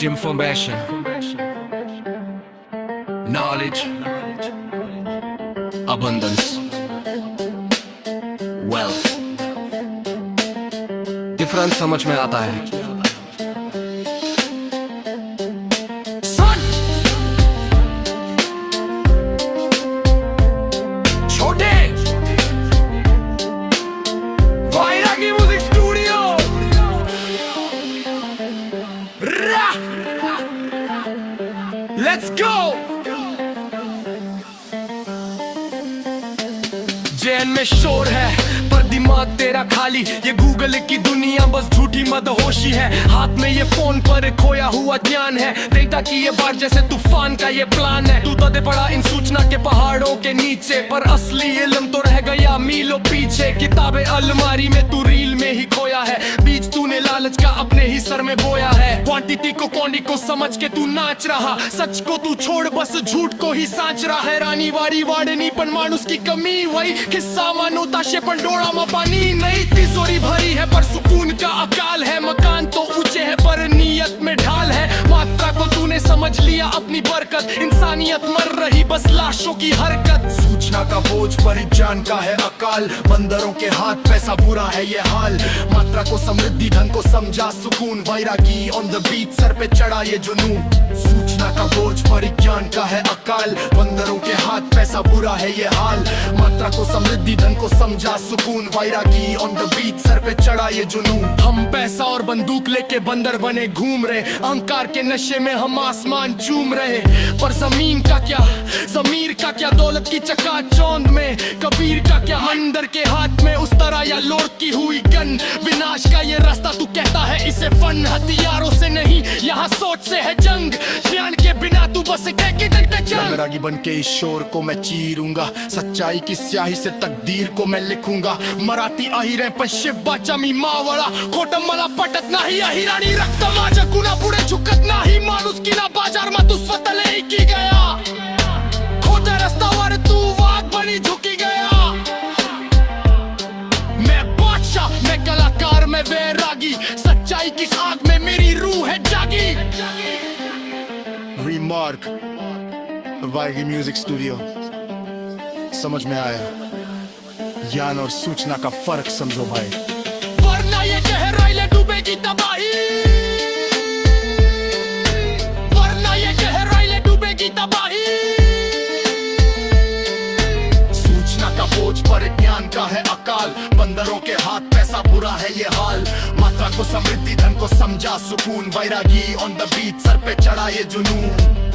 Information, knowledge, abundance, wealth. Difference समझ में आता है। छोटे Vairagi music studio. Let's go। जैन में शोर है पर दिमाग तेरा खाली। ये गूगल की दुनिया बस झूठी मदहोशी है। हाथ में ये फोन पर खोया हुआ ज्ञान है। डेटा की ये बाढ़ जैसे तूफान का ये प्लान है। तू दे पड़ा इन सूचना के पहाड़ों के नीचे, पर असली इल्म तो रह गया मीलों पीछे। किताबें अलमारी में तू रील में ही खोया है। बीज तूने लालच का अपने ही सर में बोया है। क्वांटिटी को क्वांटिटी को समझ के तू नाच रहा। सच को तू छोड़ बस झूठ को ही सांच रहा है। रानी वाड़ी वाड़नी पण मानुस की कमी वही किस्सा मानो ताशे पण डोळा में पानी नहीं। तिजोरी भरी है पर सुकून का अकाल है। मकान तो ऊंचे है पर नीयत में ढाल है। मात्रा को तूने समझ लिया अपनी बरकत। इंसानियत मर रही बस लाशों की हरकत। सूचना का बोझ परिज्ञान का है अकाल। बंदरों के हाथ पैसा बुरा है ये हाल। मात्रा को समृद्धि धन को समझा सुकून। वैरागी ऑन द बीट सर पे चढ़ा ये जुनून। सूचना का बोझ परिज्ञान का है अकाल। बंदरों के हाथ पैसा बुरा है ये हाल। मात्रा को समृद्धि धन को समझा सुकून। वैरागी ऑन द बीट सर पे चढ़ा ये जुनून। हम पैसा और बंदूक लेके बंदर बने घूम रहे। अहंकार के नशे में हम आसमान चूम रहे। पर जमीन का क्या, जमीर का क्या, दौलत की चकाचौंध में कबीर का क्या। अंदर के हाथ में उस तरह या लोट की हुई गन। विनाश का ये रास्ता तू कहता है इसे फन। हथियारों से नहीं यहाँ सोच से है जंग। ज्ञान के बिना तू बस वैरागी बन के इस शोर को मैं चीरूंगा। सच्चाई की स्याही से तकदीर को मैं लिखूंगा। मराठी अहिरे पश्चिम बाचा मी मावळा। खोटं मला पटत नाही अहिराणी रक्त माझ्या कुणा पुढे झुकत नाही। माणूस की ना बाजार मा तू स्वतःला की गया। खोट्या रस्त्यावर तू वाघ बनी झुकी गया। मैं बादशाह मैं कलाकार मैं वैरागी। सच्चाई की आग में मेरी रूह है जागी। Remark Vairagi music studio. समझ में आया? ज्ञान और सूचना का फर्क समझो भाई, वरना ये गहराई डूबेगी तबाही। वरना ये गहराई डूबेगी तबाही। सूचना का बोझ पर ज्ञान का है अकाल। बंदरों के हाथ पैसा बुरा है ये हाल। मात्रा को समृद्धि धन को समझा सुकून। वैरागी ऑन द बीट सर पे चढ़ा ये जुनून।